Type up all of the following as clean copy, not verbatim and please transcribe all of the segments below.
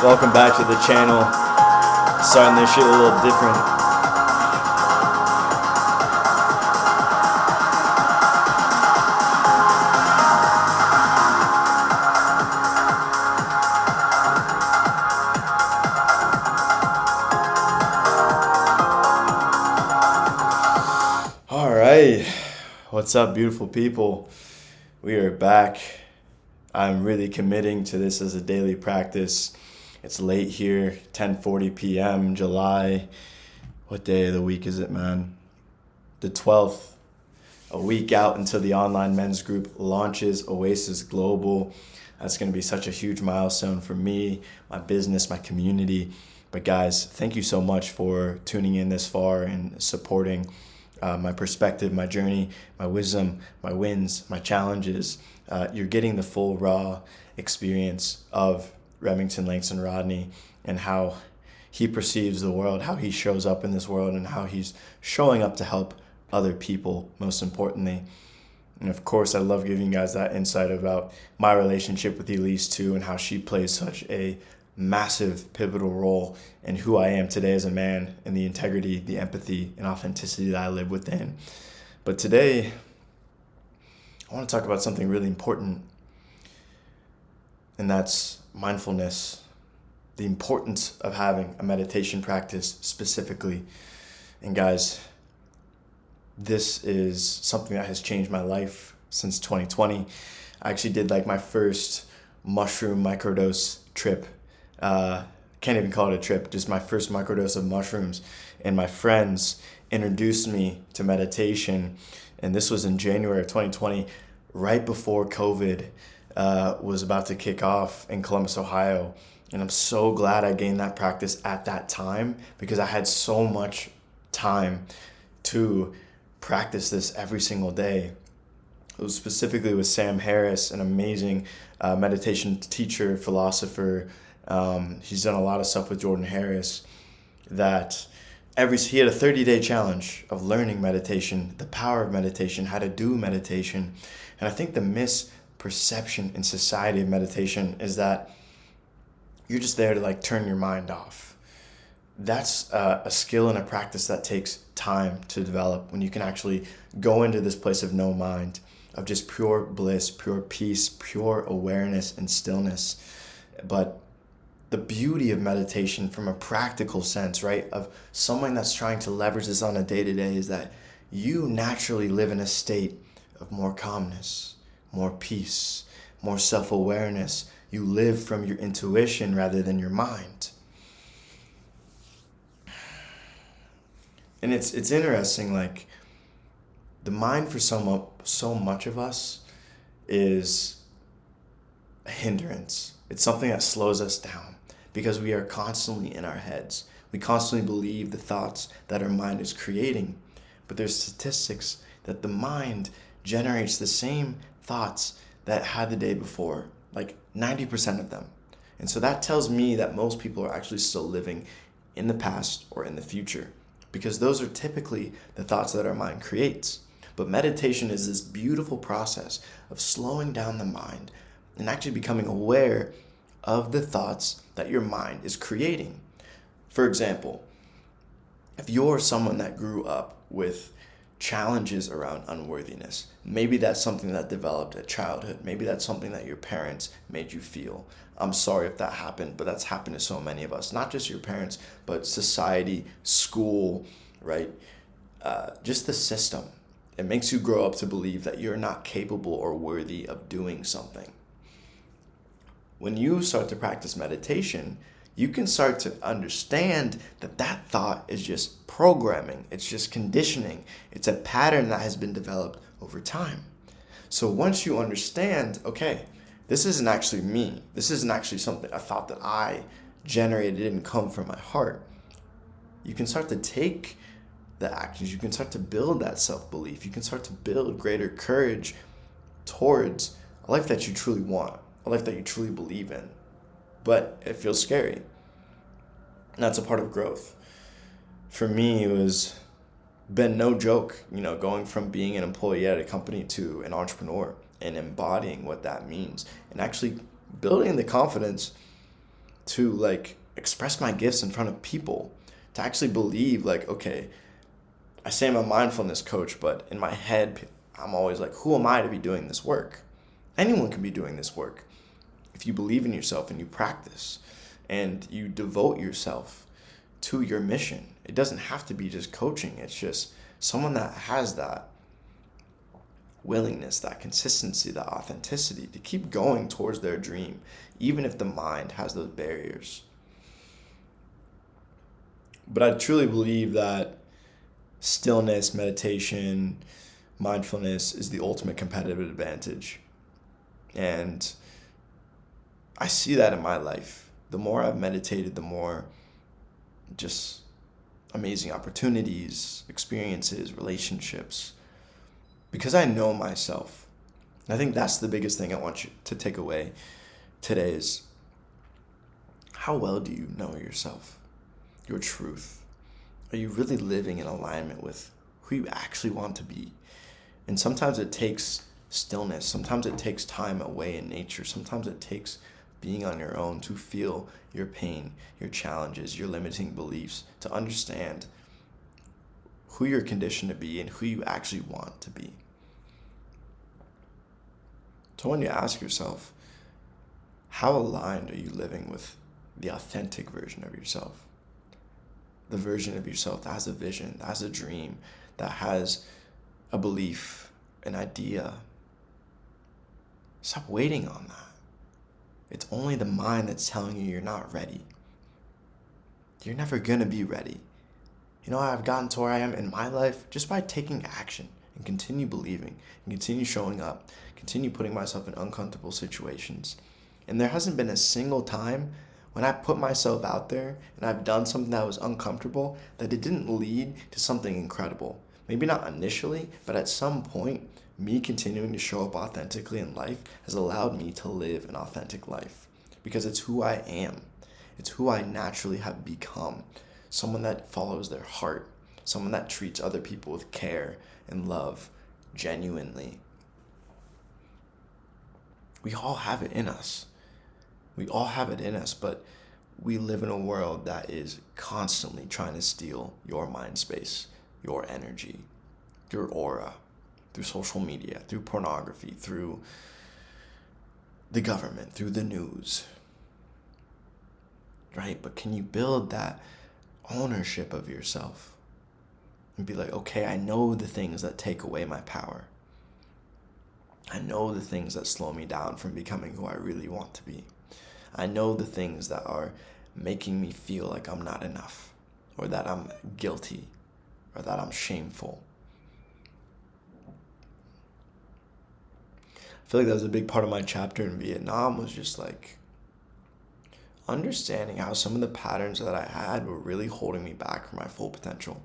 Welcome back to the channel. Starting this shit a little different. All right. What's up, beautiful people? We are back. I'm really committing to this as a daily practice. It's late here, 10:40 p.m., July. What day of the week is it, man? The 12th. A week out until the online men's group launches, Oasis Global. That's going to be such a huge milestone for me, my business, my community. But guys, thank you so much for tuning in this far and supporting my perspective, my journey, my wisdom, my wins, my challenges. You're getting the full raw experience of Remington Rodney and how he perceives the world, how he shows up in this world, and how he's showing up to help other people, most importantly. And of course, I love giving you guys that insight about my relationship with Elise too, and how she plays such a massive pivotal role in who I am today as a man, and the integrity, the empathy, and authenticity that I live within. But today, I want to talk about something really important, and that's mindfulness, the importance of having a meditation practice specifically. And guys, this is something that has changed my life since 2020. I actually did like my first mushroom microdose trip. Can't even call it a trip, just my first microdose of mushrooms. And my friends introduced me to meditation. And this was in January of 2020, right before COVID was about to kick off in Columbus, Ohio. And I'm so glad I gained that practice at that time, because I had so much time to practice this every single day. It was specifically with Sam Harris, an amazing meditation teacher, philosopher. He's done a lot of stuff with Jordan Harris. He had a 30-day challenge of learning meditation, the power of meditation, how to do meditation. And I think the misperception in society of meditation is that you're just there to like turn your mind off. That's a skill and a practice that takes time to develop, when you can actually go into this place of no mind, of just pure bliss, pure peace, pure awareness and stillness. But the beauty of meditation from a practical sense, right, of someone that's trying to leverage this on a day-to-day, is that you naturally live in a state of more calmness, more peace, more self-awareness. You live from your intuition rather than your mind. And it's interesting, like, the mind for so much of us is a hindrance. It's something that slows us down, because we are constantly in our heads. We constantly believe the thoughts that our mind is creating. But there's statistics that the mind generates the same thoughts that it had the day before, like 90% of them. And so that tells me that most people are actually still living in the past or in the future, because those are typically the thoughts that our mind creates. But meditation is this beautiful process of slowing down the mind and actually becoming aware of the thoughts that your mind is creating. For example, if you're someone that grew up with challenges around unworthiness, maybe that's something that developed at childhood. Maybe that's something that your parents made you feel. I'm sorry if that happened, but that's happened to so many of us. Not just your parents, but society, school, right? Just the system. It makes you grow up to believe that you're not capable or worthy of doing something. When you start to practice meditation, you can start to understand that that thought is just programming. It's just conditioning. It's a pattern that has been developed over time. So once you understand, okay, this isn't actually me. This isn't actually a thought that I generated, it didn't come from my heart. You can start to take the actions. You can start to build that self-belief. You can start to build greater courage towards a life that you truly want, a life that you truly believe in. But it feels scary. And that's a part of growth. For me, it was been no joke, going from being an employee at a company to an entrepreneur and embodying what that means and actually building the confidence to like express my gifts in front of people, to actually believe like, okay, I say I'm a mindfulness coach, but in my head, I'm always like, who am I to be doing this work? Anyone can be doing this work. If you believe in yourself and you practice and you devote yourself to your mission, it doesn't have to be just coaching. It's just someone that has that willingness, that consistency, that authenticity to keep going towards their dream, even if the mind has those barriers. But I truly believe that stillness, meditation, mindfulness is the ultimate competitive advantage. And I see that in my life. The more I've meditated, the more just amazing opportunities, experiences, relationships, because I know myself. And I think that's the biggest thing I want you to take away today is how well do you know yourself, your truth? Are you really living in alignment with who you actually want to be? And sometimes it takes stillness. Sometimes it takes time away in nature. Sometimes it takes being on your own to feel your pain, your challenges, your limiting beliefs, to understand who you're conditioned to be and who you actually want to be. So when you ask yourself, how aligned are you living with the authentic version of yourself? The version of yourself that has a vision, that has a dream, that has a belief, an idea. Stop waiting on that. It's only the mind that's telling you you're not ready. You're never going to be ready. You know, I've gotten to where I am in my life just by taking action and continue believing and continue showing up, continue putting myself in uncomfortable situations. And there hasn't been a single time when I put myself out there and I've done something that was uncomfortable that it didn't lead to something incredible. Maybe not initially, but at some point, me continuing to show up authentically in life has allowed me to live an authentic life because it's who I am. It's who I naturally have become. Someone that follows their heart, someone that treats other people with care and love genuinely. We all have it in us. We all have it in us, but we live in a world that is constantly trying to steal your mind space, your energy, your aura, through social media, through pornography, through the government, through the news. Right? But can you build that ownership of yourself and be like, okay, I know the things that take away my power. I know the things that slow me down from becoming who I really want to be. I know the things that are making me feel like I'm not enough, or that I'm guilty, or that I'm shameful. I feel like that was a big part of my chapter in Vietnam, was just like understanding how some of the patterns that I had were really holding me back from my full potential.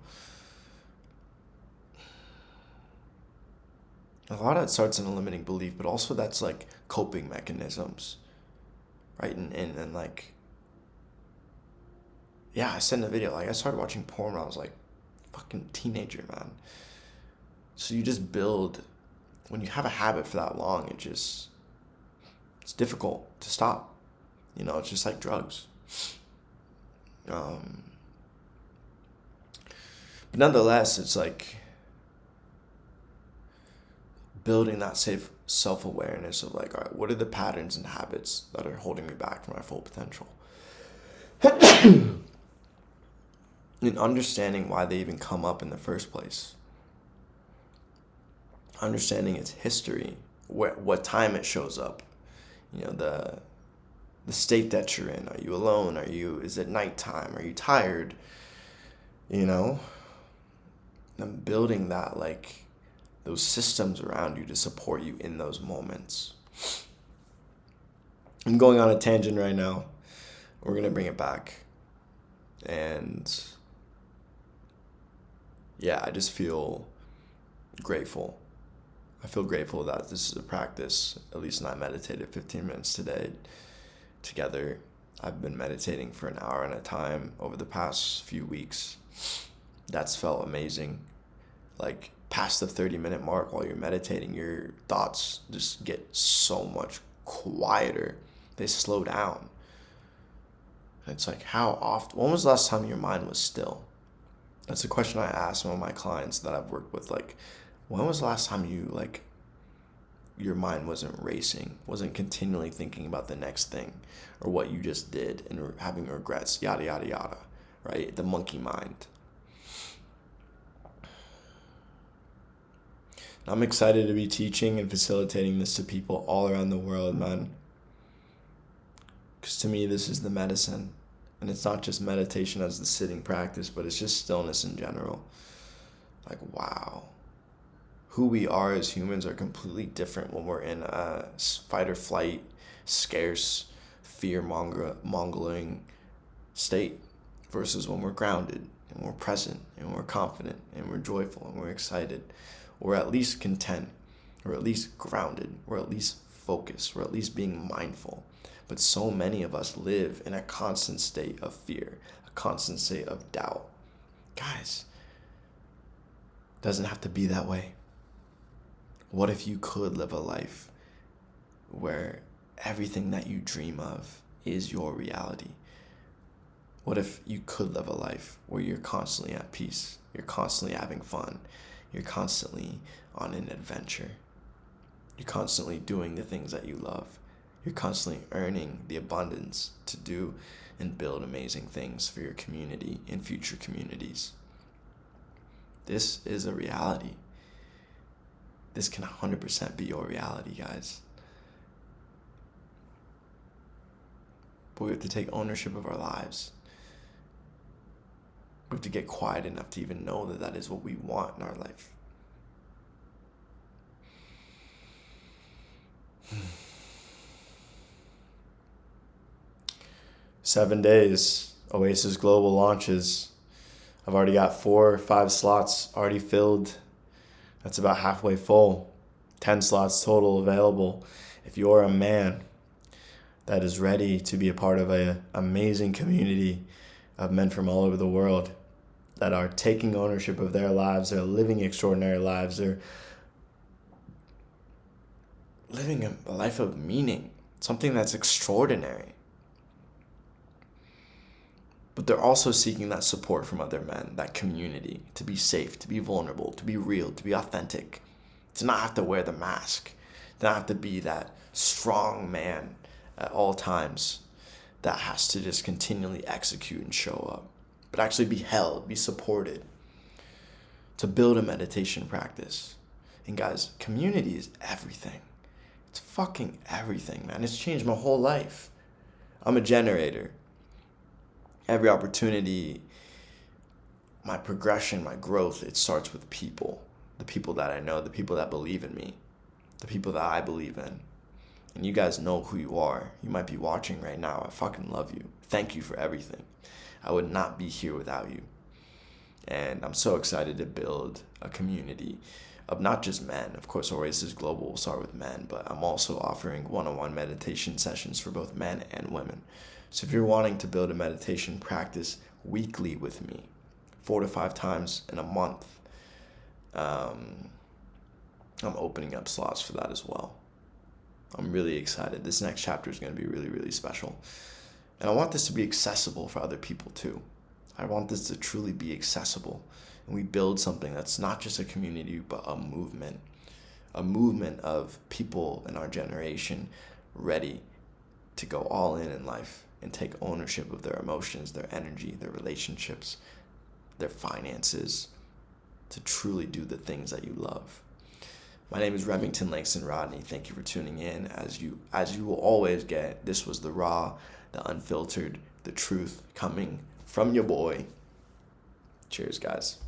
A lot of it starts in a limiting belief, but also that's like coping mechanisms, right? And like, yeah, I said in the video, like I started watching porn when I was like fucking teenager, man. So you just build, when you have a habit for that long, it's difficult to stop. You know, it's just like drugs. But nonetheless, it's like building that safe self-awareness of like, all right, what are the patterns and habits that are holding me back from my full potential? And understanding why they even come up in the first place. Understanding its history, what time it shows up. You know, the state that you're in. Are you alone? Is it nighttime? Are you tired? You know? And building that, like, those systems around you to support you in those moments. I'm going on a tangent right now. We're going to bring it back. And yeah, I just feel grateful. I feel grateful that this is a practice. At least I meditated 15 minutes today together. I've been meditating for an hour at a time over the past few weeks. That's felt amazing. Like, past the 30-minute mark while you're meditating, your thoughts just get so much quieter. They slow down. It's like, how often, when was the last time your mind was still? That's a question I ask some of my clients that I've worked with. Like, when was the last time you, like, your mind wasn't racing, wasn't continually thinking about the next thing or what you just did and having regrets, yada, yada, yada, right? The monkey mind. I'm excited to be teaching and facilitating this to people all around the world, man. Because to me, this is the medicine. And it's not just meditation as the sitting practice, but it's just stillness in general. Like, wow. Who we are as humans are completely different when we're in a fight or flight, scarce, fear-mongering state versus when we're grounded and we're present and we're confident and we're joyful and we're excited, or at least content, or at least grounded, or at least focused, or at least being mindful. But so many of us live in a constant state of fear, a constant state of doubt. Guys, it doesn't have to be that way. What if you could live a life where everything that you dream of is your reality? What if you could live a life where you're constantly at peace, you're constantly having fun, you're constantly on an adventure, you're constantly doing the things that you love, you're constantly earning the abundance to do and build amazing things for your community and future communities? This is a reality. This can 100% be your reality, guys. But we have to take ownership of our lives. We have to get quiet enough to even know that that is what we want in our life. Seven days, Oasis Global launches. I've already got 4 or 5 slots already filled. That's about halfway full. 10 slots total available. If you're a man that is ready to be a part of an amazing community of men from all over the world that are taking ownership of their lives, they're living extraordinary lives, they're living a life of meaning, something that's extraordinary. But they're also seeking that support from other men, that community, to be safe, to be vulnerable, to be real, to be authentic, to not have to wear the mask, to not have to be that strong man at all times that has to just continually execute and show up, but actually be held, be supported, to build a meditation practice. And guys, community is everything. It's fucking everything, man. It's changed my whole life. I'm a generator. Every opportunity, my progression, my growth, it starts with people. The people that I know, the people that believe in me, the people that I believe in. And you guys know who you are. You might be watching right now. I fucking love you. Thank you for everything. I would not be here without you. And I'm so excited to build a community of not just men. Of course, Oasis Global will start with men, but I'm also offering one-on-one meditation sessions for both men and women. So if you're wanting to build a meditation practice weekly with me, 4 to 5 times in a month, I'm opening up slots for that as well. I'm really excited. This next chapter is going to be really, really special. And I want this to be accessible for other people too. I want this to truly be accessible. And we build something that's not just a community, but a movement of people in our generation ready to go all in life and take ownership of their emotions, their energy, their relationships, their finances, to truly do the things that you love. My name is Remington Rodney. Thank you for tuning in. As you will always get, this was the raw, the unfiltered, the truth coming from your boy. Cheers, guys.